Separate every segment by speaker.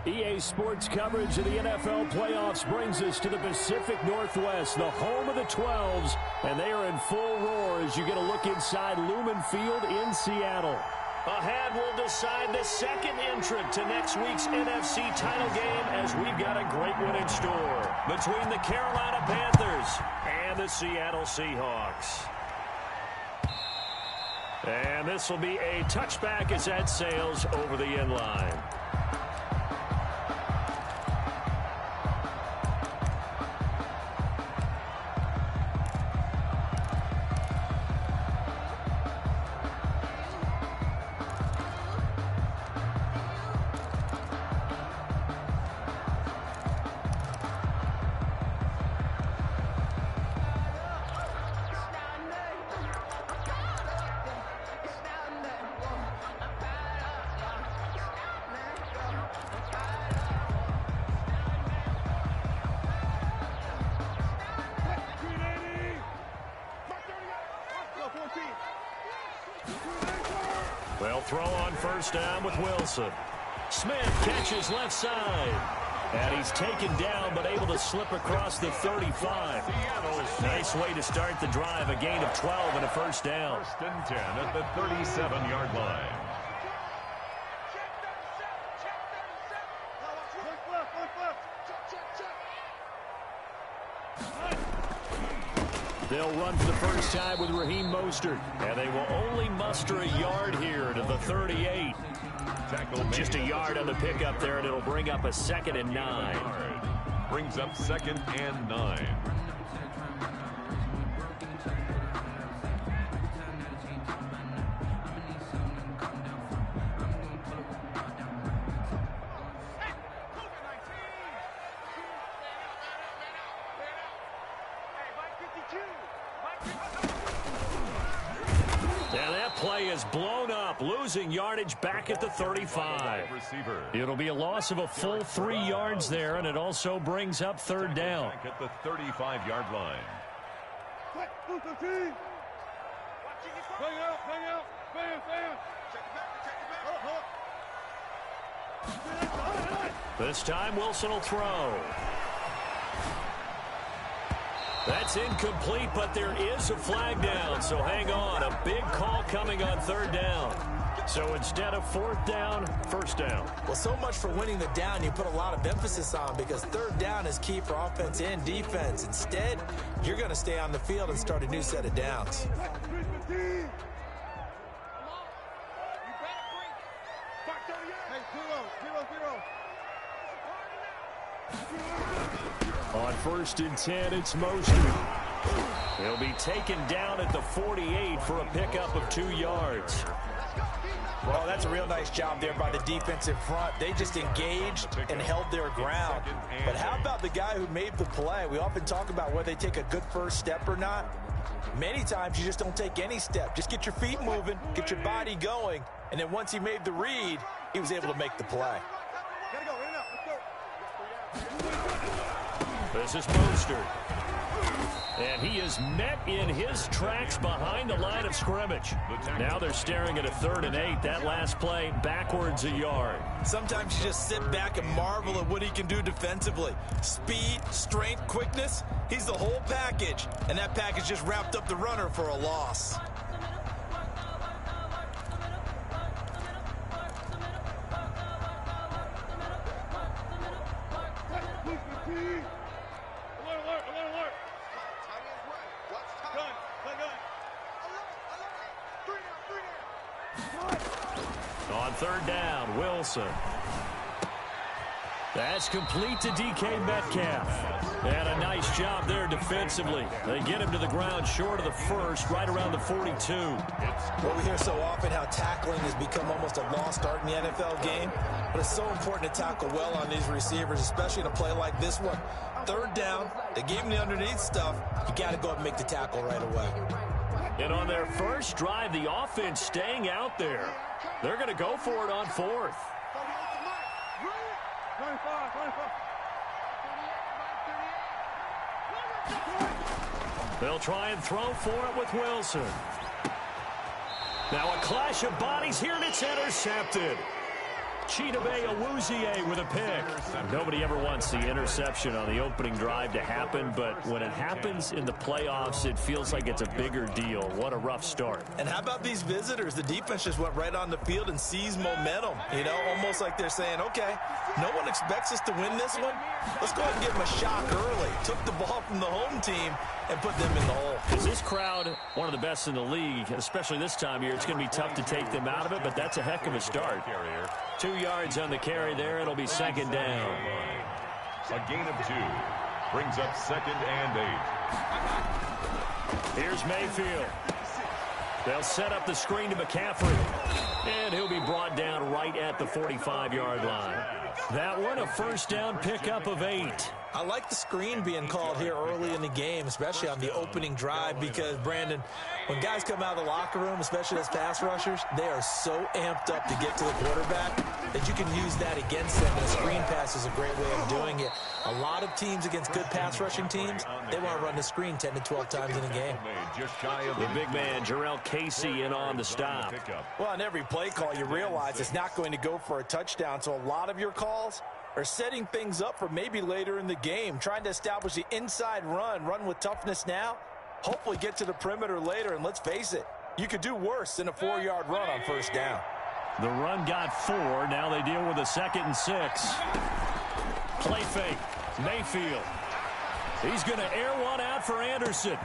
Speaker 1: EA Sports coverage of the NFL playoffs brings us to the Pacific Northwest, the home of the 12s, and they are in full roar as you get a look inside Lumen Field in Seattle. Ahead, we'll decide the second entrant to next week's NFC title game as we've got a great one in store between the Carolina Panthers and the Seattle Seahawks. And this will be a touchback as that sails over the end line. They'll throw on first down with Wilson. Smith catches left side. And he's taken down but able to slip across the 35. Nice way to start the drive. A gain of 12 and a first down.
Speaker 2: First and 10 at the 37-yard line.
Speaker 1: They'll run for the first time with Raheem Mostert. And they will only muster a yard here to the 38. Just a yard on the pickup there, and it'll bring up a 2nd and 9.
Speaker 2: Brings up 2nd and 9.
Speaker 1: Play is blown up, losing yardage back at the 35. It'll be a loss of a full 3 yards there, and it also brings up third down.
Speaker 2: At the 35-yard line.
Speaker 1: This time Wilson will throw. That's incomplete, but there is a flag down, so hang on. A big call coming on third down. So instead of fourth down, first down.
Speaker 3: Well, so much for winning the down you put a lot of emphasis on, because third down is key for offense and defense. Instead, you're going to stay on the field and start a new set of downs.
Speaker 1: On 1st and 10, it's Mostert. He'll be taken down at the 48 for a pickup of 2 yards.
Speaker 3: Well, that's a real nice job there by the defensive front. They just engaged and held their ground. But how about the guy who made the play? We often talk about whether they take a good first step or not. Many times you just don't take any step. Just get your feet moving, get your body going, and then once he made the read, he was able to make the play.
Speaker 1: This is Mostert. And he is met in his tracks behind the line of scrimmage. Now they're staring at a 3rd and 8. That last play backwards a yard.
Speaker 3: Sometimes you just sit back and marvel at what he can do defensively. Speed, strength, quickness, he's the whole package. And that package just wrapped up the runner for a loss.
Speaker 1: On third down, Wilson. That's complete to DK Metcalf. And a nice job there defensively. They get him to the ground short of the first, right around the 42.
Speaker 3: Well, we hear so often how tackling has become almost a lost art in the NFL game. But it's so important to tackle well on these receivers, especially in a play like this one. Third down, they gave him the underneath stuff. You got to go and make the tackle right away.
Speaker 1: And on their first drive, the offense staying out there. They're going to go for it on 4th. They'll try and throw for it with Wilson. Now a clash of bodies here, and it's intercepted. Awuzie with a pick. Nobody ever wants the interception on the opening drive to happen, but when it happens in the playoffs, it feels like it's a bigger deal. What a rough start.
Speaker 3: And how about these visitors? The defense just went right on the field and seized momentum. You know, almost like they're saying, okay, no one expects us to win this one. Let's go ahead and give them a shock early. Took the ball from the home team and put them in the hole.
Speaker 1: Is this crowd one of the best in the league, especially this time of year? It's going to be tough to take them out of it, but that's a heck of a start. 2 yards on the carry there. It'll be second down.
Speaker 2: A gain of 2 brings up 2nd and 8.
Speaker 1: Here's Mayfield. They'll set up the screen to McCaffrey. And he'll be brought down right at the 45-yard line. That one, a first down pickup of 8.
Speaker 3: I like the screen being called here early in the game, especially on the opening drive, because, Brandon, when guys come out of the locker room, especially as pass rushers, they are so amped up to get to the quarterback that you can use that against them, and a screen pass is a great way of doing it. A lot of teams against good pass rushing teams, they want to run the screen 10 to 12 times in a game.
Speaker 1: The big man, Jarrell Casey, in on the stop.
Speaker 3: Well, on every play call, you realize it's not going to go for a touchdown, so a lot of your calls are setting things up for maybe later in the game, trying to establish the inside run with toughness now, hopefully get to the perimeter later, and let's face it, you could do worse than a 4-yard run on first down.
Speaker 1: The run got 4. Now they deal with a 2nd and 6. Play fake. Mayfield. He's going to air one out for Anderson.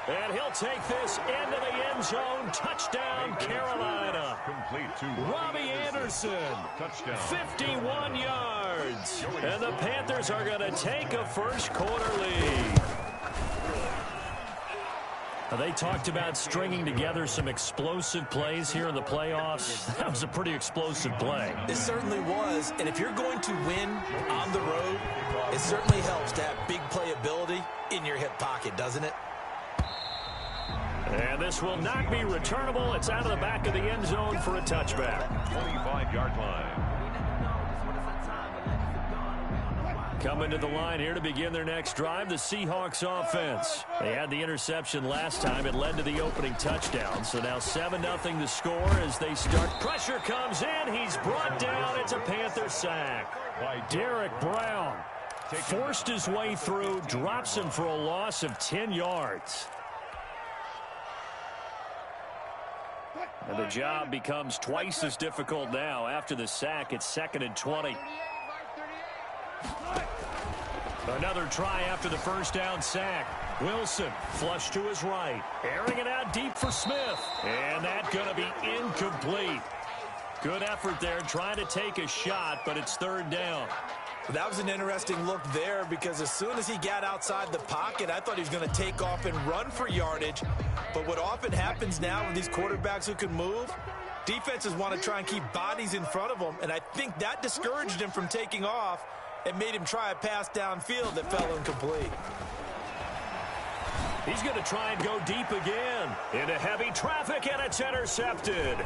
Speaker 1: And he'll take this into the end zone. Touchdown, Carolina.
Speaker 2: Complete to
Speaker 1: Robbie Anderson.
Speaker 2: Touchdown.
Speaker 1: 51 yards. And the Panthers are going to take a first-quarter lead. They talked about stringing together some explosive plays here in the playoffs. That was a pretty explosive play.
Speaker 3: It certainly was, and if you're going to win on the road, it certainly helps to have big playability in your hip pocket, doesn't it?
Speaker 1: And this will not be returnable. It's out of the back of the end zone for a touchback.
Speaker 2: 25-yard line.
Speaker 1: Coming to the line here to begin their next drive, the Seahawks offense. They had the interception last time. It led to the opening touchdown. So now 7-0 the score as they start. Pressure comes in. He's brought down. It's a Panther sack. Derek Brown forced his way through, drops him for a loss of 10 yards. And the job becomes twice as difficult now. After the sack, it's 2nd and 20. Another try after the first down sack. Wilson flush to his right. Airing it out deep for Smith. And that's going to be incomplete. Good effort there trying to take a shot, but it's 3rd down.
Speaker 3: That was an interesting look there because as soon as he got outside the pocket, I thought he was going to take off and run for yardage. But what often happens now with these quarterbacks who can move, defenses want to try and keep bodies in front of them, and I think that discouraged him from taking off and made him try a pass downfield that fell incomplete.
Speaker 1: He's going to try and go deep again. Into heavy traffic, and it's intercepted.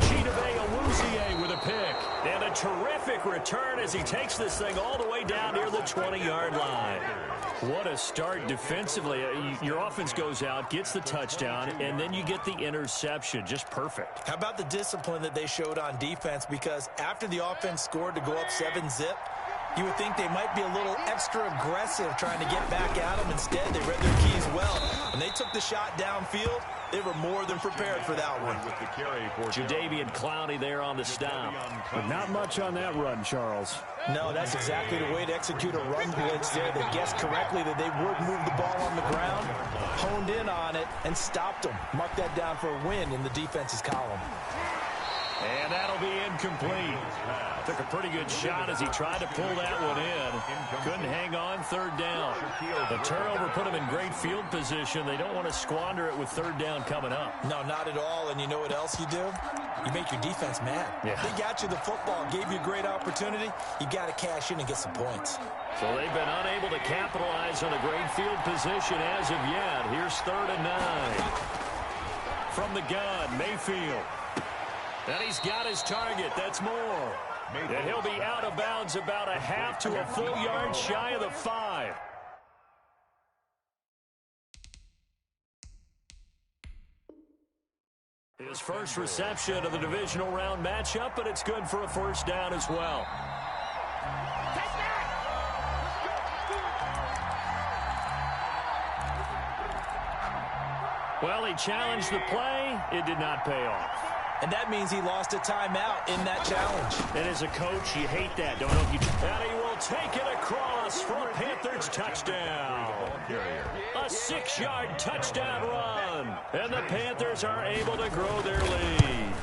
Speaker 1: Awuzie with a pick. And a terrific return as he takes this thing all the way down near the 20-yard line. What a start defensively. Your offense goes out, gets the touchdown, and then you get the interception. Just perfect.
Speaker 3: How about the discipline that they showed on defense? Because after the offense scored to go up 7-zip, you would think they might be a little extra aggressive trying to get back at them. Instead, they read their keys well. When they took the shot downfield, they were more than prepared for that one.
Speaker 1: Jadeveon Clowney there on the stop.
Speaker 4: But not much on that run, Charles.
Speaker 3: No, that's exactly the way to execute a run blitz there. They guessed correctly that they would move the ball on the ground, honed in on it, and stopped them. Mark that down for a win in the defense's column.
Speaker 1: And that'll be incomplete. Took a pretty good shot as he tried to pull that one in. Couldn't hang on, 3rd down. The turnover put him in great field position. They don't want to squander it with 3rd down coming up.
Speaker 3: No, not at all. And you know what else you do? You make your defense mad.
Speaker 1: Yeah.
Speaker 3: They got you the football, gave you a great opportunity. You got to cash in and get some points.
Speaker 1: So they've been unable to capitalize on a great field position as of yet. Here's 3rd and 9. From the gun, Mayfield. And he's got his target. That's more. And he'll be out of bounds about a half to a full yard shy of the 5. His first reception of the divisional round matchup, but it's good for a first down as well. Well, he challenged the play. It did not pay off.
Speaker 3: And that means he lost a timeout in that challenge.
Speaker 1: And as a coach, you hate that, don't know if you... And he will take it across for a Panthers touchdown. A 6-yard touchdown run. And the Panthers are able to grow their lead.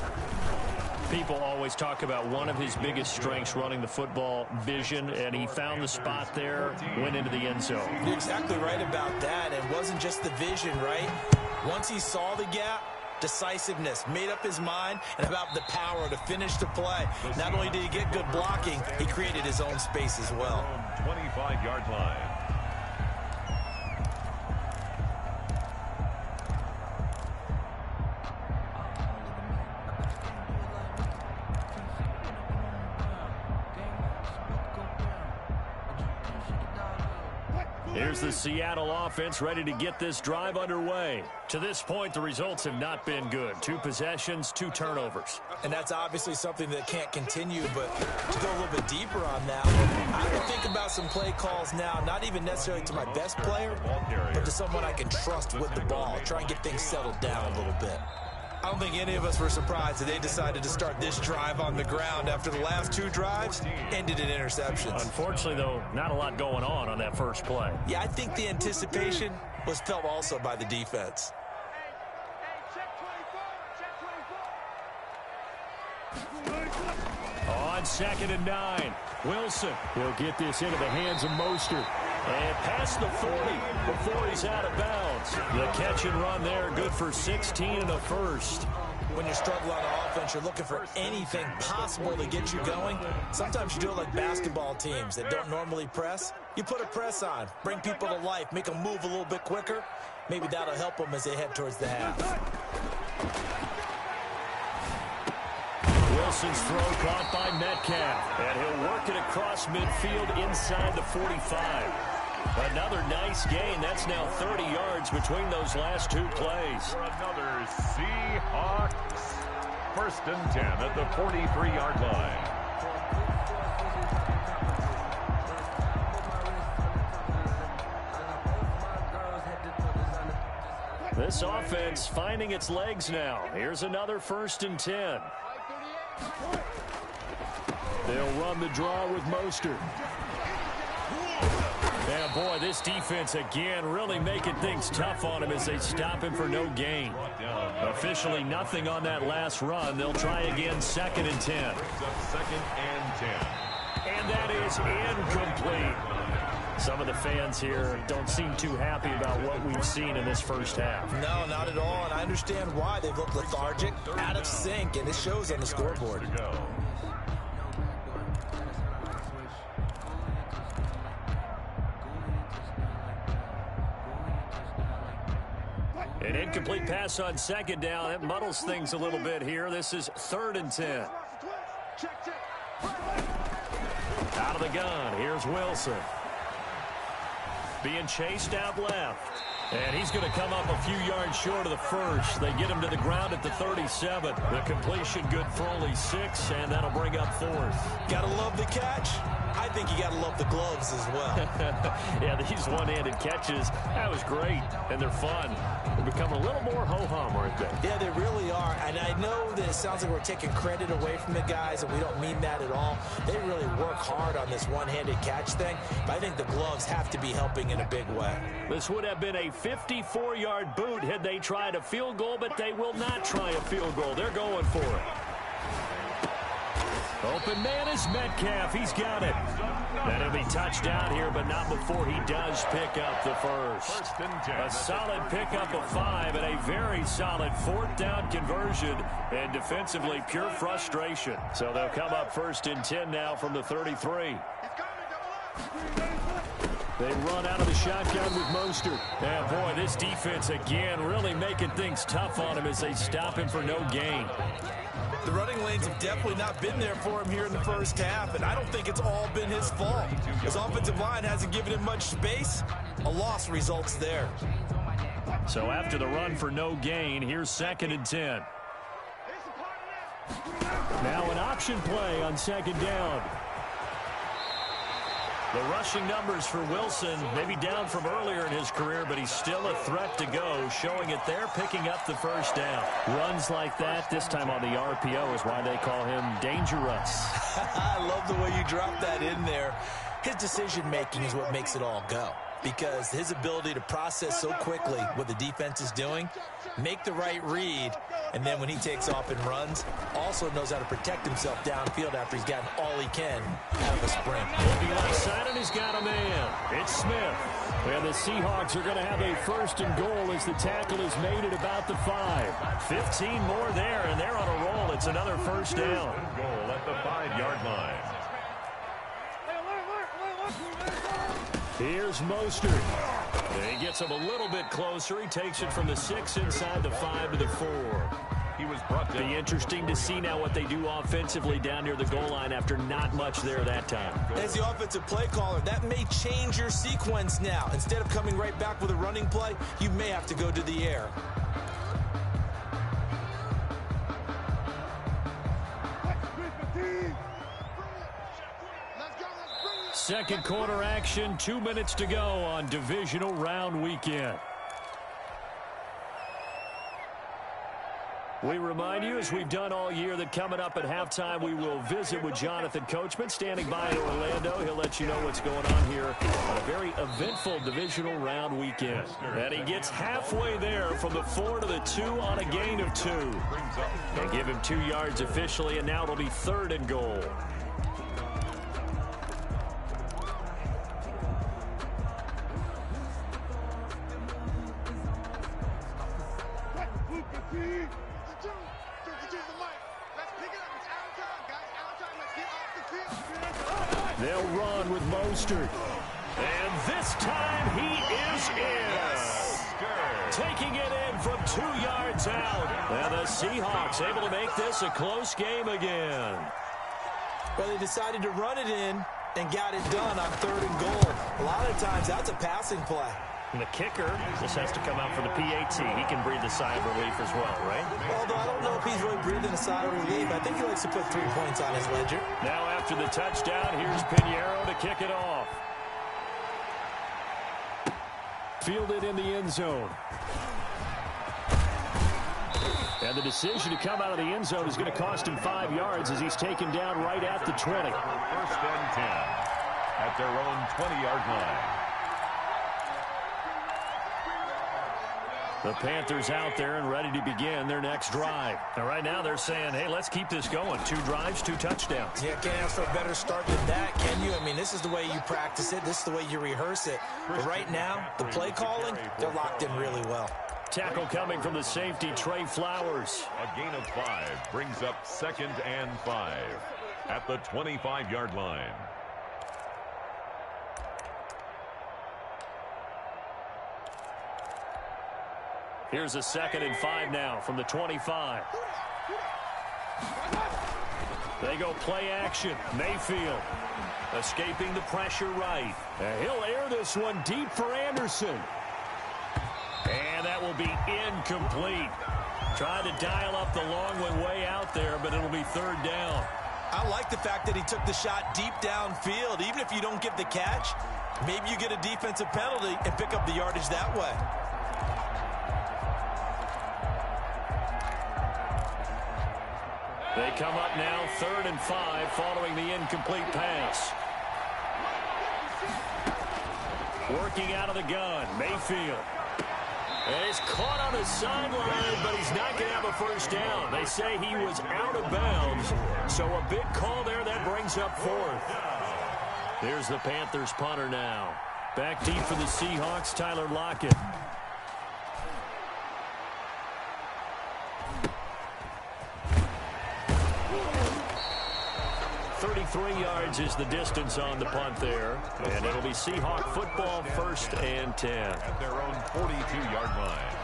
Speaker 1: People always talk about one of his biggest strengths running the football, vision, and he found the spot there, went into the end zone.
Speaker 3: You're exactly right about that. It wasn't just the vision, right? Once he saw the gap, decisiveness, made up his mind, and about the power to finish the play. Not only did he get good blocking, he created his own space as well.
Speaker 2: 25-yard line.
Speaker 1: Here's the Seattle offense ready to get this drive underway. To this point, the results have not been good. 2 possessions, 2 turnovers.
Speaker 3: And that's obviously something that can't continue, but to go a little bit deeper on that, I would think about some play calls now, not even necessarily to my best player, but to someone I can trust with the ball. Try and get things settled down a little bit. I don't think any of us were surprised that they decided to start this drive on the ground after the last 2 drives ended in interceptions.
Speaker 1: Unfortunately, though, not a lot going on that first play.
Speaker 3: Yeah, I think the anticipation was felt also by the defense.
Speaker 1: On 2nd and 9, Wilson will get this into the hands of Mostert. And past the 40 before he's out of bounds. The catch and run there, good for 16 and a first.
Speaker 3: When you're struggling on offense, you're looking for anything possible to get you going. Sometimes you do it like basketball teams that don't normally press. You put a press on, bring people to life, make them move a little bit quicker. Maybe that'll help them as they head towards the half.
Speaker 1: Wilson's throw caught by Metcalf. And he'll work it across midfield inside the 45. Another nice gain. That's now 30 yards between those last 2 plays.
Speaker 2: For another Seahawks. 1st and 10 at the 43-yard line.
Speaker 1: This offense finding its legs now. Here's another 1st and 10. They'll run the draw with Mostert. And boy, this defense again really making things tough on him as they stop him for no gain. Officially nothing on that last run. They'll try again 2nd and 10.
Speaker 2: 2nd and 10.
Speaker 1: And that is incomplete. Some of the fans here don't seem too happy about what we've seen in this first half.
Speaker 3: No, not at all, and I understand why. They've looked lethargic, out of sync, and it shows on the scoreboard.
Speaker 1: An incomplete pass on 2nd down. That muddles things a little bit here. This is 3rd and 10. Out of the gun. Here's Wilson. Being chased out left. And he's going to come up a few yards short of the first. They get him to the ground at the 37. The completion good for only 6, and that'll bring up 4th.
Speaker 3: Gotta love the catch. I think you gotta love the gloves as well.
Speaker 1: Yeah, these one-handed catches, that was great, and they're fun. They're becoming a little more ho-hum, aren't they?
Speaker 3: Yeah, they really are, and I know that it sounds like we're taking credit away from the guys, and we don't mean that at all. They really work hard on this one-handed catch thing, but I think the gloves have to be helping in a big way.
Speaker 1: This would have been a 54-yard boot had they tried a field goal, but they will not try a field goal. They're going for it. Open man is Metcalf. He's got it. That'll be touchdown here, but not before he does pick up the first. A solid pickup of 5 and a very solid 4th down conversion. And defensively, pure frustration. So they'll come up 1st and 10 now from the 33. They run out of the shotgun with Mostert. And boy, this defense again really making things tough on him as they stop him for no gain.
Speaker 3: The running lanes have definitely not been there for him here in the first half, and I don't think it's all been his fault. His offensive line hasn't given him much space. A loss results there.
Speaker 1: So after the run for no gain, here's 2nd and 10. Now an option play on second down. The rushing numbers for Wilson, maybe down from earlier in his career, but he's still a threat to go, showing it there, picking up the first down. Runs like that, this time on the RPO, is why they call him dangerous.
Speaker 3: I love the way you dropped that in there. His decision-making is what makes it all go, because his ability to process so quickly what the defense is doing, make the right read, and then when he takes off and runs, also knows how to protect himself downfield after he's gotten all he can out of a sprint.
Speaker 1: Looking left side, and he's got a man. It's Smith. And the Seahawks are going to have a first and goal as the tackle is made at about the 5. 15 more there, and they're on a roll. It's another first down.
Speaker 2: Goal at the 5-yard line.
Speaker 1: Here's Mostert. He gets him a little bit closer. He takes it from the 6 inside the 5 to the 4.
Speaker 2: He was brought down.
Speaker 1: Be interesting to see now what they do offensively down near the goal line after not much there that time.
Speaker 3: As the offensive play caller, that may change your sequence now. Instead of coming right back with a running play, you may have to go to the air.
Speaker 1: Second quarter action, 2 minutes to go on divisional round weekend. We remind you, as we've done all year, that coming up at halftime, we will visit with Jonathan Coachman, standing by in Orlando. He'll let you know what's going on here on a very eventful divisional round weekend. And he gets halfway there from the 4 to the 2 on a gain of 2. They give him 2 yards officially, and now it'll be 3rd and goal. They'll run with Mostert. And this time he is in. Taking it in from 2 yards out. And the Seahawks able to make this a close game again.
Speaker 3: Well, they decided to run it in and got it done on 3rd and goal. A lot of times that's a passing play.
Speaker 1: And the kicker just has to come out for the PAT. He can breathe a sigh of relief as well, right?
Speaker 3: Although I don't know if he's really breathing a sigh of relief. I think he likes to put 3 points on his ledger.
Speaker 1: Now after the touchdown, here's Pinheiro to kick it off. Fielded in the end zone. And the decision to come out of the end zone is going to cost him 5 yards as he's taken down right at the 20.
Speaker 2: 1st and 10 at their own 20-yard line.
Speaker 1: The Panthers out there and ready to begin their next drive. And right now they're saying, hey, let's keep this going. 2 drives, 2 touchdowns.
Speaker 3: Yeah, can't ask for a better start than that, can you? I mean, this is the way you practice it. This is the way you rehearse it. But right now, the play calling, they're locked in really well.
Speaker 1: Tackle coming from the safety, Trey Flowers.
Speaker 2: A gain of 5 brings up 2nd and 5 at the 25-yard line.
Speaker 1: Here's a 2nd and 5 now from the 25. They go play action. Mayfield escaping the pressure right. And he'll air this one deep for Anderson. And that will be incomplete. Tried to dial up the long one way out there, but it'll be 3rd down.
Speaker 3: I like the fact that he took the shot deep downfield. Even if you don't get the catch, maybe you get a defensive penalty and pick up the yardage that way.
Speaker 1: They come up now 3rd and 5 following the incomplete pass. Working out of the gun, Mayfield. And he's caught on the sideline, but he's not going to have a first down. They say he was out of bounds, so a big call there that brings up 4th. Here's the Panthers punter now. Back deep for the Seahawks, Tyler Lockett. 33 yards is the distance on the punt there. And it'll be Seahawk football, 1st and 10.
Speaker 2: At their own 42-yard line.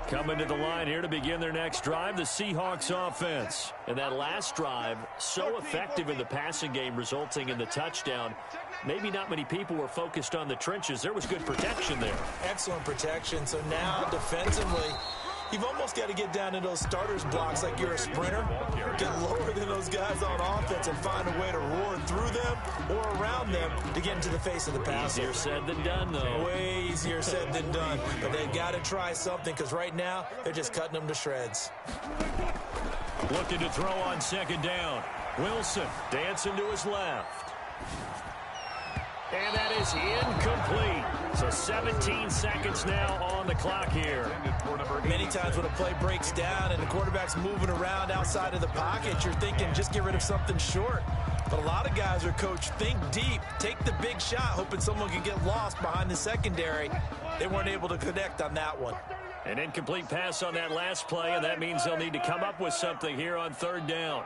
Speaker 1: Coming to the line here to begin their next drive, the Seahawks offense. And that last drive, so effective in the passing game, resulting in the touchdown. Maybe not many people were focused on the trenches. There was good protection there.
Speaker 3: Excellent protection. So now defensively, You've almost got to get down in those starters blocks like you're a sprinter. Get lower than those guys on offense and find a way to roar through them or around them to get into the face of the pass.
Speaker 1: Easier said than done, though.
Speaker 3: Way easier said than done. But they've got to try something because right now they're just cutting them to shreds.
Speaker 1: Looking to throw on second down. Wilson dancing to his left. And that is incomplete. So 17 seconds now on the clock here.
Speaker 3: Many times when a play breaks down and the quarterback's moving around outside of the pocket, you're thinking just get rid of something short. But a lot of guys are coached, think deep, take the big shot, hoping someone can get lost behind the secondary. They weren't able to connect on that one.
Speaker 1: An incomplete pass on that last play, and that means they'll need to come up with something here on third down.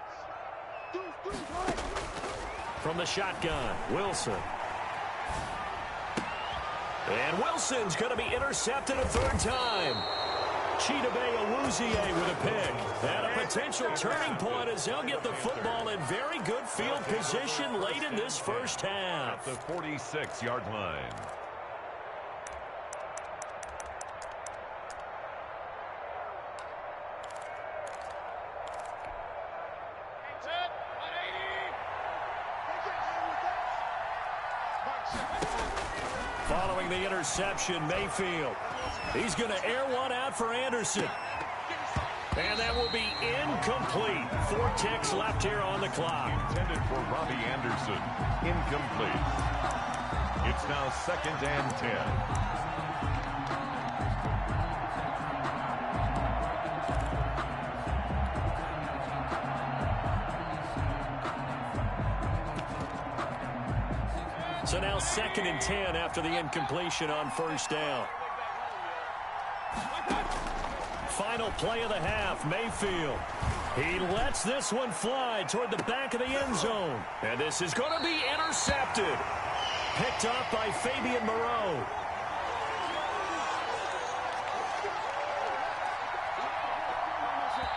Speaker 1: From the shotgun, Wilson. And Wilson's going to be intercepted a third time. Chidobe Awuzie with a pick. And a potential turning point as they'll get the football in very good field position late in this first half.
Speaker 2: At the 46-yard line.
Speaker 1: Following the interception, Mayfield. He's going to air one out for Anderson. And that will be incomplete. 4 ticks left here on the clock.
Speaker 2: Intended for Robbie Anderson. Incomplete. It's now 2nd and 10.
Speaker 1: So now 2nd and 10 after the incompletion on first down. Final play of the half, Mayfield. He lets this one fly toward the back of the end zone. And this is going to be intercepted. Picked up by Fabian Moreau.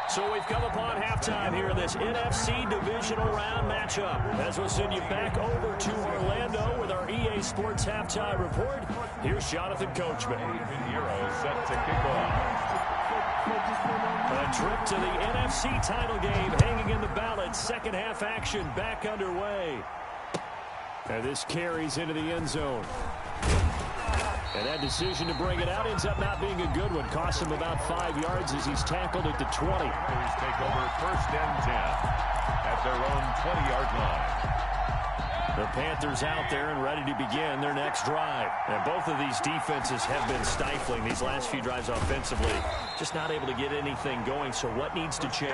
Speaker 1: So we've come upon halftime here in this NFC Divisional Round matchup. As we'll send you back over to Orlando with our EA Sports Halftime Report. Here's Jonathan Coachman.
Speaker 2: Euro set to kick off.
Speaker 1: A trip to the NFC title game hanging in the balance. Second half action back underway. And this carries into the end zone. And that decision to bring it out ends up not being a good one. Costs him about 5 yards as he's tackled at the 20.
Speaker 2: Panthers take over 1st and 10 at their own 20-yard line.
Speaker 1: The Panthers out there and ready to begin their next drive. And both of these defenses have been stifling these last few drives offensively. Just not able to get anything going, so what needs to change?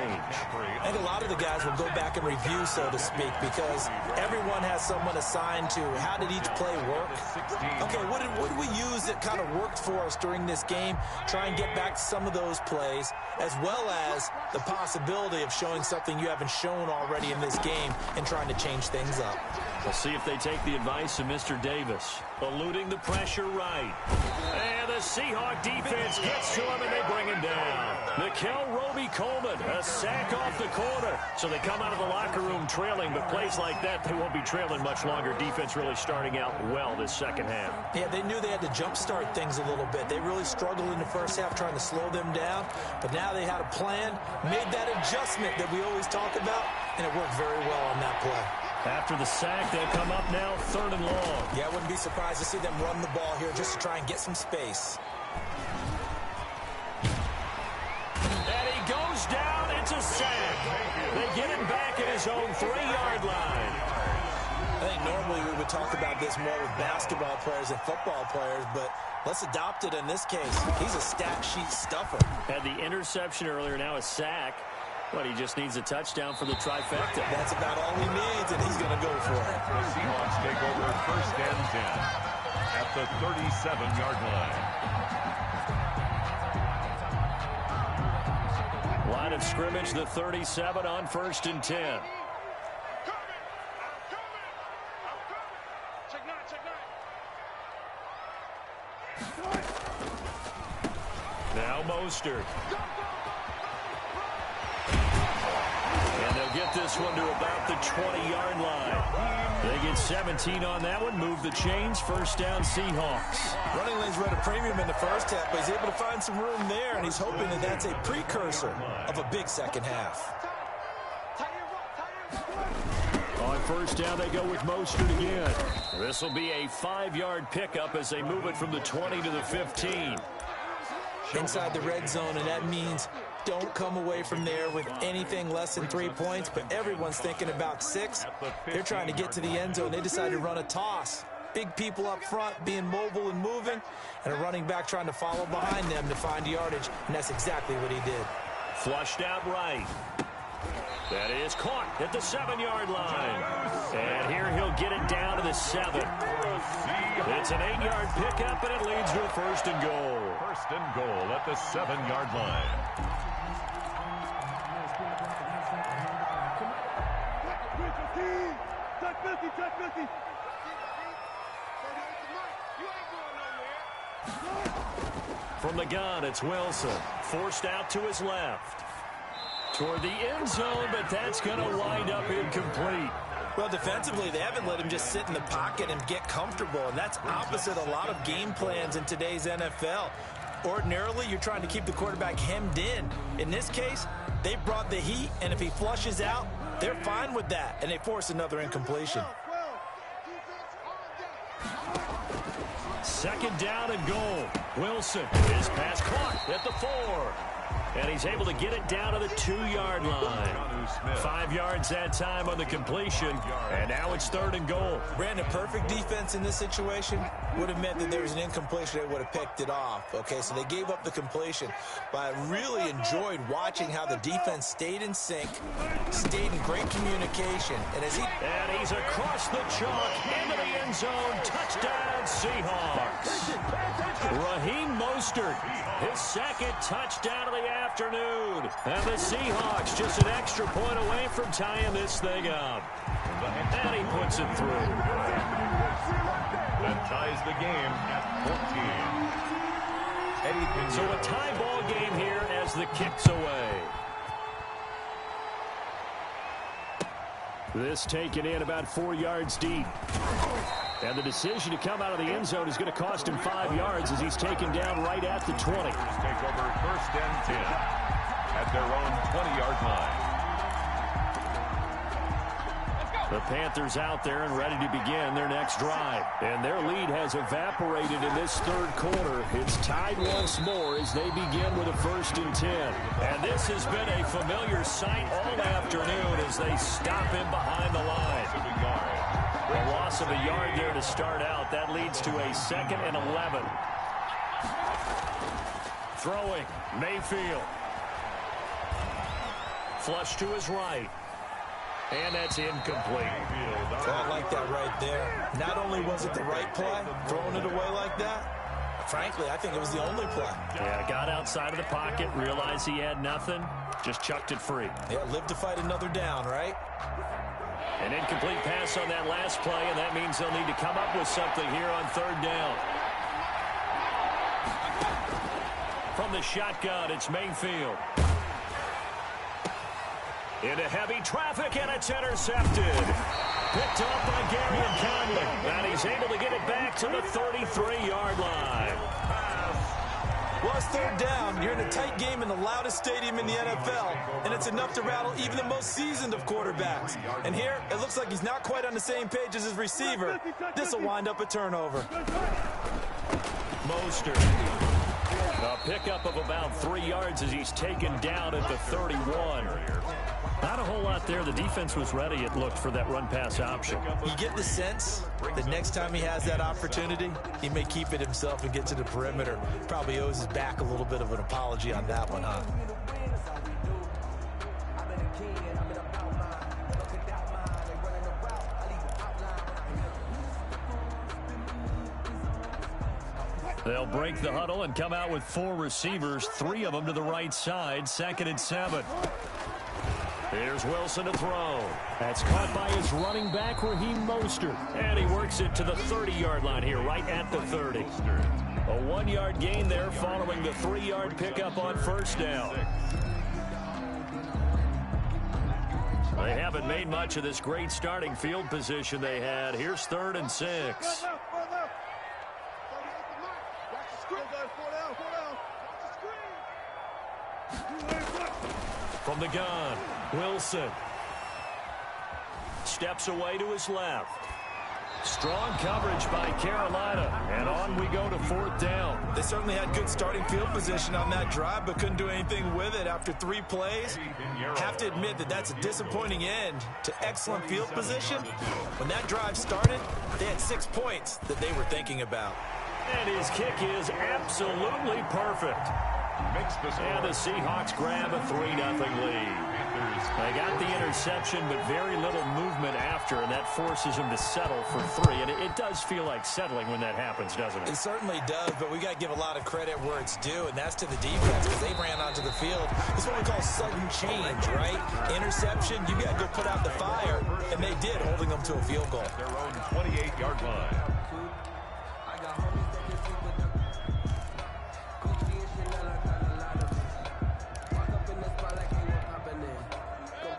Speaker 3: I think a lot of the guys will go back and review, so to speak, because everyone has someone assigned to how did each play work. Okay, what did we use that kind of worked for us during this game? Try and get back to some of those plays, as well as the possibility of showing something you haven't shown already in this game and trying to change things up.
Speaker 1: We'll see if they take the advice of Mr. Davis. Eluding the pressure right. And the Seahawk defense gets to him and they bring him down. Nickel Roby-Coleman, a sack off the corner. So they come out of the locker room trailing, but plays like that, they won't be trailing much longer. Defense really starting out well this second half.
Speaker 3: Yeah, they knew they had to jumpstart things a little bit. They really struggled in the first half trying to slow them down, but now they had a plan, made that adjustment that we always talk about, and it worked very well on that play.
Speaker 1: After the sack, they'll come up now 3rd and long.
Speaker 3: Yeah, I wouldn't be surprised to see them run the ball here just to try and get some space.
Speaker 1: And he goes down. It's a sack. They get him back at his own 3-yard line.
Speaker 3: I think normally we would talk about this more with basketball players and football players, but let's adopt it in this case. He's a stat sheet stuffer.
Speaker 1: Had the interception earlier, now a sack. But he just needs a touchdown for the trifecta.
Speaker 3: That's about all he needs, and he's going to go for it.
Speaker 2: The Seahawks take over 1st and 10 at the 37-yard line.
Speaker 1: Line of scrimmage, the 37 on 1st and 10. Now Mostert. And they'll get this this one to about the 20-yard line. They get 17 on that one, move the chains, first down Seahawks.
Speaker 3: Running lanes were at a premium in the first half, but he's able to find some room there, and he's hoping that that's a precursor of a big second half.
Speaker 1: On first down, they go with Mostert again. This will be a 5-yard pickup as they move it from the 20 to the 15.
Speaker 3: Inside the red zone, and that means don't come away from there with anything less than 3 points, but everyone's thinking about 6. They're trying to get to the end zone. They decide to run a toss. Big people up front being mobile and moving, and a running back trying to follow behind them to find yardage, and that's exactly what he did.
Speaker 1: Flushed out right. That is caught at the 7-yard line. And here he'll get it down to the 7. It's an 8-yard pickup, and it leads to a first and goal.
Speaker 2: First and goal at the 7-yard line.
Speaker 1: From the gun, it's Wilson. Forced out to his left. Toward the end zone, but that's going to wind up incomplete.
Speaker 3: Well, defensively, they haven't let him just sit in the pocket and get comfortable, and that's opposite a lot of game plans in today's NFL. Ordinarily, you're trying to keep the quarterback hemmed in. In this case, they brought the heat, and if he flushes out, they're fine with that, and they force another incompletion.
Speaker 1: Second down and goal. Wilson, his pass caught at the 4. And he's able to get it down to the 2-yard line. 5 yards that time on the completion. And now it's third and goal.
Speaker 3: Brandon, perfect defense in this situation would have meant that there was an incompletion. They would have picked it off. Okay, so they gave up the completion. But I really enjoyed watching how the defense stayed in sync, stayed in great communication. And
Speaker 1: he's across the chalk into the end zone. Touchdown, Seahawks. Raheem Mostert, his second touchdown of the afternoon. And the Seahawks just an extra point away from tying this thing up. And he puts it through.
Speaker 2: That ties the game at 14.
Speaker 1: So a tie ball game here as the kick's away. This taken in about 4 yards deep. And the decision to come out of the end zone is going to cost him 5 yards as he's taken down right at the 20.
Speaker 2: Take over first and 10 at their own 20-yard line.
Speaker 1: The Panthers out there and ready to begin their next drive. And their lead has evaporated in this third quarter. It's tied once more as they begin with a first and 10. And this has been a familiar sight all afternoon as they stop him behind the line. A loss of a yard there to start out. That leads to a 2nd and 11. Throwing, Mayfield. Flush to his right. And that's incomplete.
Speaker 3: I like that right there. Not only was it the right play, throwing it away like that, frankly, I think it was the only play.
Speaker 1: Yeah, got outside of the pocket, realized he had nothing, just chucked it free.
Speaker 3: Yeah, live to fight another down, right?
Speaker 1: An incomplete pass on that last play, and that means they'll need to come up with something here on third down. From the shotgun, it's Mayfield. Into heavy traffic, and it's intercepted. Picked up by Gary Conley. And he's able to get it back to the 33-yard line.
Speaker 3: Well, it's third down. You're in a tight game in the loudest stadium in the NFL, and it's enough to rattle even the most seasoned of quarterbacks. And here, it looks like he's not quite on the same page as his receiver. This will wind up a turnover.
Speaker 1: Mostert. A pickup of about 3 yards as he's taken down at the 31. Not a whole lot there. The defense was ready, it looked, for that run-pass option.
Speaker 3: You get the sense that next time he has that opportunity, he may keep it himself and get to the perimeter. Probably owes his back a little bit of an apology on that one, huh?
Speaker 1: They'll break the huddle and come out with 4 receivers, 3 of them to the right side, 2nd and 7. Here's Wilson to throw. That's caught by his running back, Raheem Mostert. And he works it to the 30-yard line here, right at the 30. A 1-yard gain there following the 3-yard pickup on first down. They haven't made much of this great starting field position they had. Here's 3rd and 6. From the gun, Wilson. Steps away to his left. Strong coverage by Carolina. And on we go to 4th down.
Speaker 3: They certainly had good starting field position on that drive, but couldn't do anything with it after 3 plays. Have to admit that that's a disappointing end to excellent field position. When that drive started, they had 6 points that they were thinking about.
Speaker 1: And his kick is absolutely perfect. And the Seahawks grab a 3-0 lead. They got the interception, but very little movement after, and that forces them to settle for 3. And it does feel like settling when that happens, doesn't it?
Speaker 3: It certainly does, but we got to give a lot of credit where it's due, and that's to the defense, because they ran onto the field. It's what we call sudden change, right? Interception, you got to go put out the fire, and they did, holding them to a field goal.
Speaker 2: Their own 28-yard line.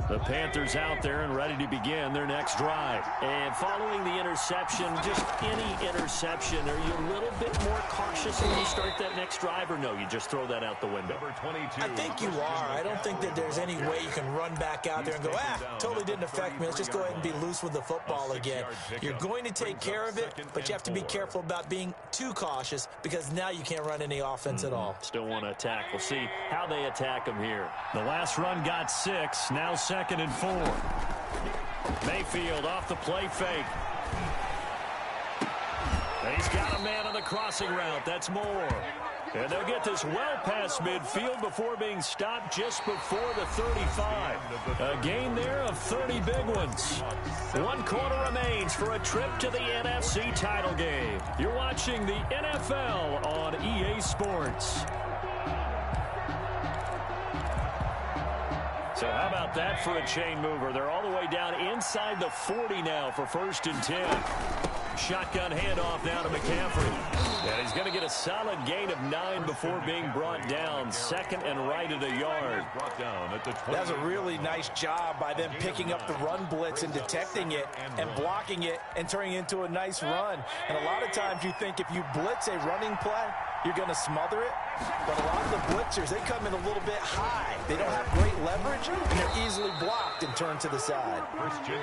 Speaker 1: The Panthers out there and ready to begin their next drive. And following the interception, just any interception, are you a little bit more cautious when you start that next drive, or no, you just throw that out the window?
Speaker 2: Number 22.
Speaker 3: I think you are. I don't think that there's any way you can run back out there and go, totally didn't affect me. Let's just go ahead and be loose with the football again. You're going to take care of it, but you have to be careful about being too cautious, because now you can't run any offense at all.
Speaker 1: Still want to attack. We'll see how they attack them here. The last run got 6, now 2nd and 4. Mayfield off the play fake. He's got a man on the crossing route. That's Moore. And they'll get this well past midfield before being stopped just before the 35. A gain there of 30 big ones. 1 quarter remains for a trip to the NFC title game. You're watching the NFL on EA Sports. So how about that for a chain mover? They're all the way down inside the 40 now for 1st and 10. Shotgun handoff now to McCaffrey. And he's going to get a solid gain of 9 before being brought down. 2nd and right at a yard.
Speaker 3: That was a really nice job by them picking up the run blitz and detecting it and blocking it and turning it into a nice run. And a lot of times you think if you blitz a running play, you're going to smother it. But a lot of the blitzers, they come in a little bit high. They don't have great leverage, and they're easily blocked and turned to the side.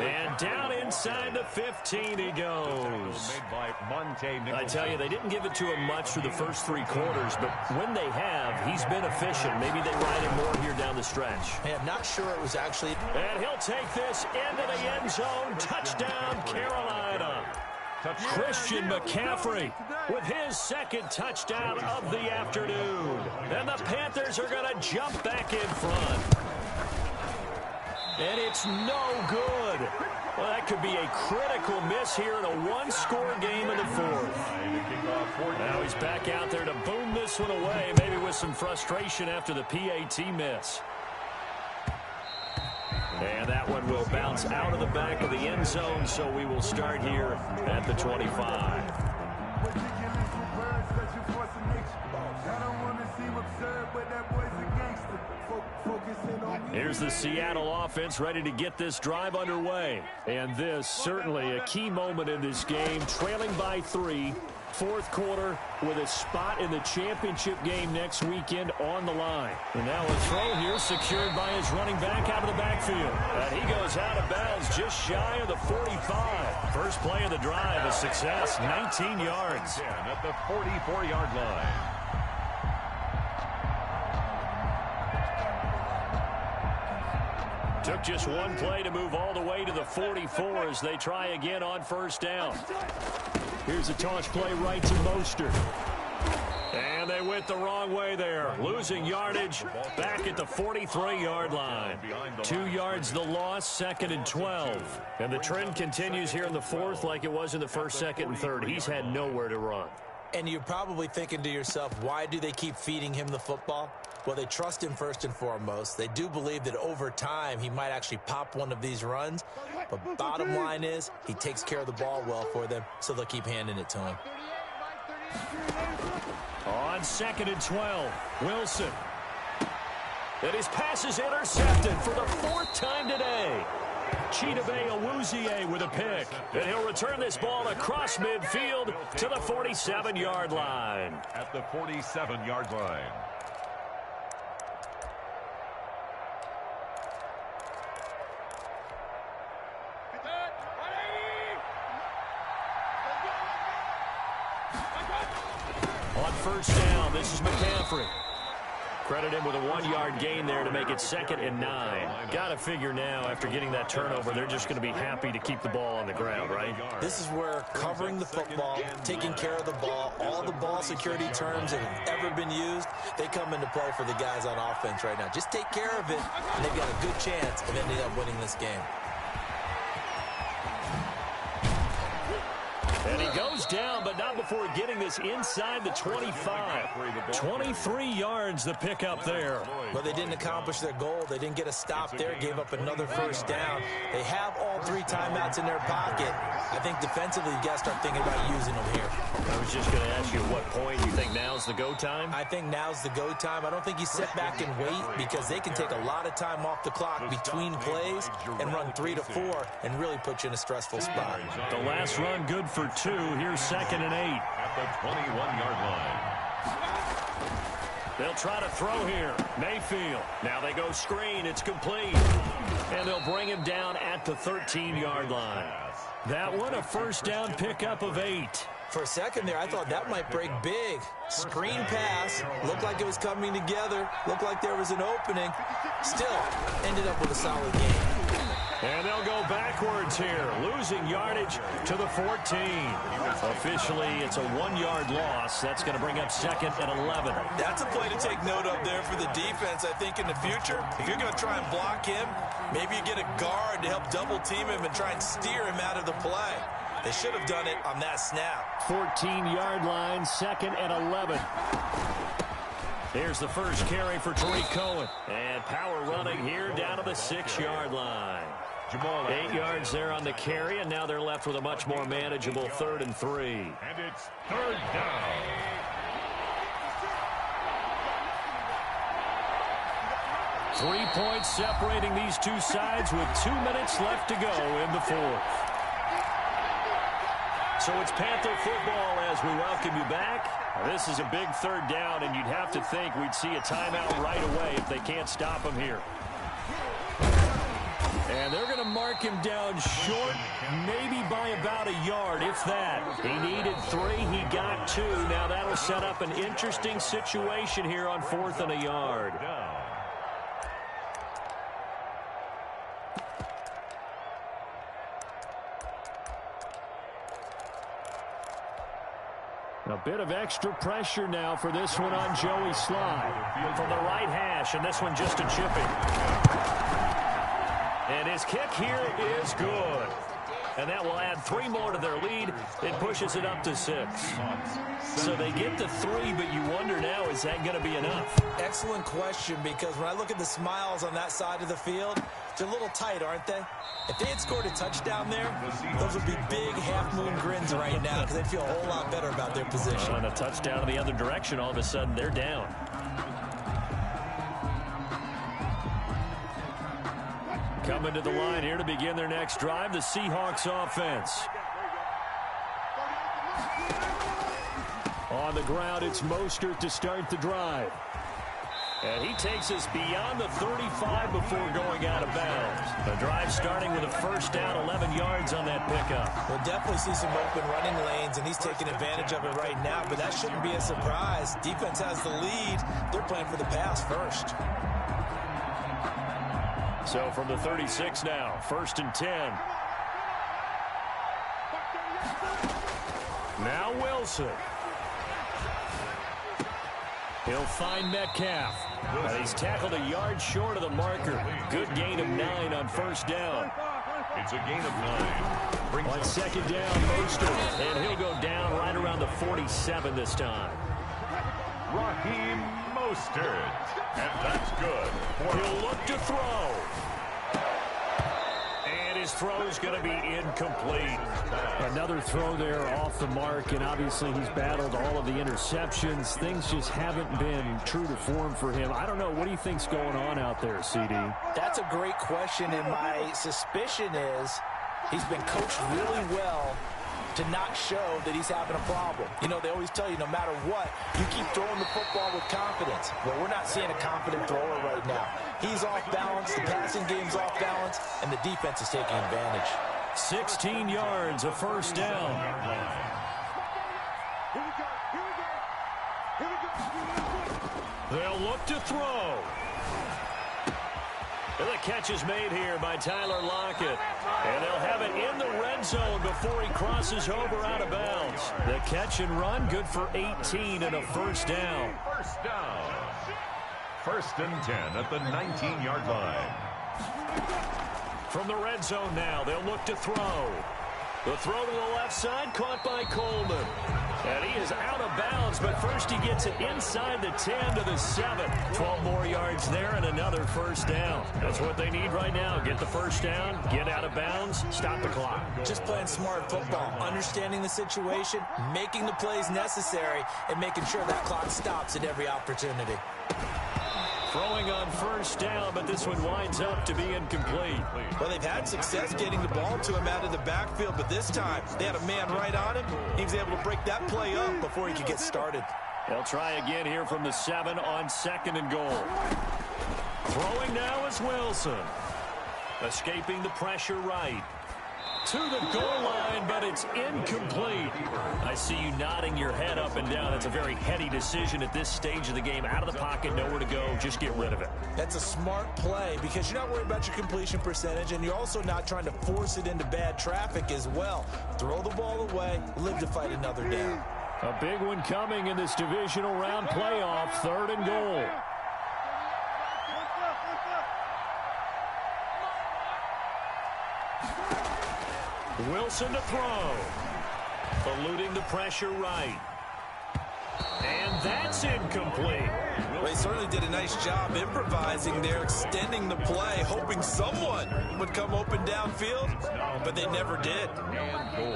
Speaker 1: And down inside the 15 he goes. I tell you, they didn't give it to him much for the first 3 quarters, but when they have, he's been efficient. Maybe they ride him more here down the stretch.
Speaker 3: Man, I'm not sure it was actually...
Speaker 1: And he'll take this into the end zone. Touchdown, Carolina. Christian McCaffrey with his 2nd touchdown of the afternoon. And the Panthers are going to jump back in front. And it's no good. Well, that could be a critical miss here in a 1-score game in the 4th. Now he's back out there to boom this one away, maybe with some frustration after the PAT miss. And that one will bounce out of the back of the end zone, so we will start here at the 25. Here's the Seattle offense ready to get this drive underway. And this certainly a key moment in this game, trailing by 3. 4th quarter with a spot in the championship game next weekend on the line. And now a throw here secured by his running back out of the backfield. And he goes out of bounds just shy of the 45. First play of the drive, a success, 19 yards.
Speaker 2: At the 44-yard line.
Speaker 1: Took just 1 play to move all the way to the 44 as they try again on 1st down. Here's a toss play right to Mostert. And they went the wrong way there. Losing yardage back at the 43-yard line. 2 yards the loss, 2nd and 12. And the trend continues here in the 4th like it was in the 1st, 2nd, and 3rd. He's had nowhere to run.
Speaker 3: And you're probably thinking to yourself, why do they keep feeding him the football? Well, they trust him first and foremost. They do believe that over time he might actually pop one of these runs. But bottom line is he takes care of the ball well for them, so they'll keep handing it to him.
Speaker 1: On 2nd and 12, Wilson. And his pass is intercepted for the 4th time today. Chidobe with a pick. And he'll return this ball across midfield to the 47-yard line.
Speaker 2: At the 47-yard line.
Speaker 1: On first down, this is McCaffrey. Credit him with a 1-yard gain there to make it 2nd and 9. Got to figure now, after getting that turnover, they're just going to be happy to keep the ball on the ground, right?
Speaker 3: This is where covering the football, taking care of the ball, all the ball security terms that have ever been used, they come into play for the guys on offense right now. Just take care of it, and they've got a good chance of ending up winning this game.
Speaker 1: And he goes down, but not before getting this inside the 25. 23 yards the pickup there.
Speaker 3: But they didn't accomplish their goal. They didn't get a stop there, gave up another first down. They have all 3 timeouts in their pocket. I think defensively, you got to start thinking about using them here.
Speaker 1: I was just going to ask you at what point you think now's the go time?
Speaker 3: I think now's the go time. I don't think you sit back and wait because they can take a lot of time off the clock between plays and run 3 to 4 and really put you in a stressful spot.
Speaker 1: The last run good for 2. Here's 2nd and 8.
Speaker 2: At the 21-yard line.
Speaker 1: They'll try to throw here. Mayfield. Now they go screen. It's complete. And they'll bring him down at the 13-yard line. That one, a first down pickup of 8.
Speaker 3: For a second there, I thought that might break big. Screen pass. Looked like it was coming together. Looked like there was an opening. Still, ended up with a solid game.
Speaker 1: And they'll go backwards here, losing yardage to the 14. Officially, it's a 1-yard loss. That's going to bring up 2nd and 11.
Speaker 3: That's a play to take note of there for the defense, I think, in the future. If you're going to try and block him, maybe you get a guard to help double-team him and try and steer him out of the play. They should have done it on that snap.
Speaker 1: 14-yard line, 2nd and 11. Here's the first carry for Tariq Cohen. And power running here down to the 6-yard line. 8 yards there on the carry, and now they're left with a much more manageable 3rd and 3.
Speaker 2: And it's 3rd down.
Speaker 1: Three points separating these two sides with 2 minutes left to go in the 4th. So it's Panther football as we welcome you back. This is a big 3rd down, and you'd have to think we'd see a timeout right away if they can't stop him here. And they're going to mark him down short, maybe by about a yard, if that. He needed 3, he got 2. Now that'll set up an interesting situation here on 4th and a yard. A bit of extra pressure now for this one on Joey Slye. From the right hash, and this one just a chipping. And his kick here is good. And that will add 3 more to their lead. It pushes it up to 6. So they get to 3, but you wonder now, is that going to be enough?
Speaker 3: Excellent question, because when I look at the smiles on that side of the field, they're a little tight, aren't they? If they had scored a touchdown there, those would be big half-moon grins right now because they'd feel a whole lot better about their position.
Speaker 1: And a touchdown in the other direction, all of a sudden they're down. Coming to the line here to begin their next drive, the Seahawks offense. On the ground, it's Mostert to start the drive. And he takes us beyond the 35 before going out of bounds. The drive starting with a first down, 11 yards on that pickup.
Speaker 3: We'll definitely see some open running lanes, and he's taking advantage of it right now, but that shouldn't be a surprise. Defense has the lead. They're playing for the pass first.
Speaker 1: So from the 36 now, 1st and 10. Now Wilson. He'll find Metcalf. And he's tackled a yard short of the marker. Good gain of 9 on first down.
Speaker 2: It's a gain of 9.
Speaker 1: On second down, Mostert. And he'll go down right around the 47 this time.
Speaker 2: Raheem Mostert. And that's good.
Speaker 1: He'll look to throw. And his His throw is going to be incomplete.
Speaker 4: Another throw there off the mark, and obviously he's battled all of the interceptions. Things just haven't been true to form for him. I don't know. What do you think's going on out there, CD?
Speaker 3: That's a great question, and my suspicion is he's been coached really well to not show that he's having a problem. You know, they always tell you no matter what, you keep throwing the football with confidence. Well, we're not seeing a confident thrower right now. He's off balance, the passing game's off balance, and the defense is taking advantage.
Speaker 1: 16 yards, a first down. They'll look to throw. And the catch is made here by Tyler Lockett. And they'll have it in the red zone before he crosses over out of bounds. The catch and run, good for 18 and a first down.
Speaker 2: First down. First and 10 at the 19-yard line.
Speaker 1: From the red zone now, they'll look to throw. The throw to the left side, caught by Coleman. And he is out of bounds, but first he gets it inside the 10 to the 7. 12 more yards there and another first down. That's what they need right now. Get the first down, get out of bounds, stop the clock.
Speaker 3: Just playing smart football, understanding the situation, making the plays necessary, and making sure that clock stops at every opportunity.
Speaker 1: Throwing on first down, but this one winds up to be incomplete.
Speaker 3: Well, they've had success getting the ball to him out of the backfield, but this time they had a man right on him. He was able to break that play up before he could get started.
Speaker 1: They'll try again here from the 7 on 2nd and goal. Throwing now is Wilson. Escaping the pressure right. To the goal line, but it's incomplete. I see you nodding your head up and down. That's a very heady decision at this stage of the game. Out of the pocket, nowhere to go. Just get rid of it.
Speaker 3: That's a smart play because you're not worried about your completion percentage, and you're also not trying to force it into bad traffic as well. Throw the ball away, live to fight another down.
Speaker 1: A big one coming in this divisional round playoff, 3rd and goal. Wilson to throw. Eluding the pressure right. And that's incomplete.
Speaker 3: Well, he certainly did a nice job improvising there, extending the play, hoping someone would come open downfield, but they never did.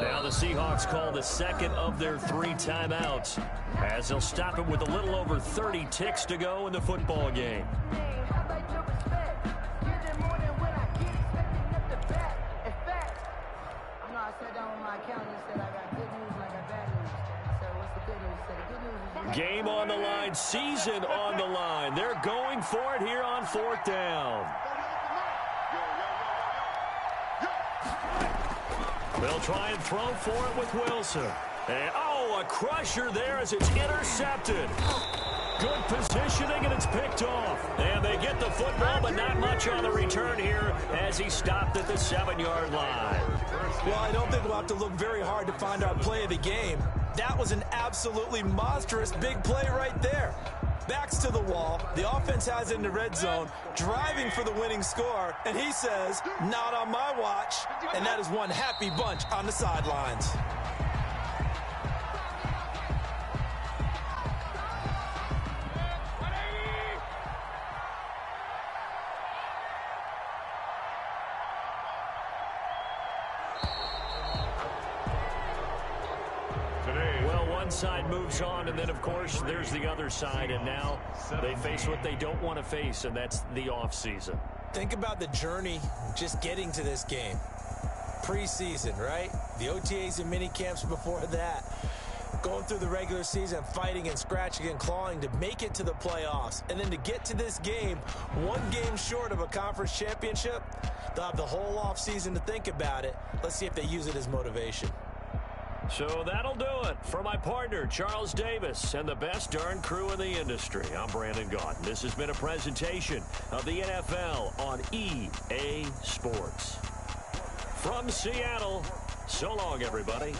Speaker 1: Now the Seahawks call the second of their 3 timeouts, as they'll stop him with a little over 30 ticks to go in the football game. Game on the line, season on the line. They're going for it here on 4th down. They'll try and throw for it with Wilson. And, a crusher there as it's intercepted. Good positioning, and it's picked off. And they get the football, but not much on the return here as he stopped at the 7-yard line.
Speaker 3: Well, I don't think we'll have to look very hard to find our play of the game. That was an absolutely monstrous big play right there. Backs to the wall. The offense has it in the red zone, driving for the winning score, and he says, not on my watch. And that is one happy bunch on the sidelines.
Speaker 1: One side moves on, and then, of course, there's the other side, and now they face what they don't want to face, and that's the offseason.
Speaker 3: Think about the journey just getting to this game. Preseason, right? The OTAs and mini camps before that. Going through the regular season, fighting and scratching and clawing to make it to the playoffs. And then to get to this game, 1 game short of a conference championship, they'll have the whole offseason to think about it. Let's see if they use it as motivation.
Speaker 1: So that'll do it for my partner, Charles Davis, and the best darn crew in the industry. I'm Brandon Gaudin. This has been a presentation of the NFL on EA Sports. From Seattle, so long, everybody.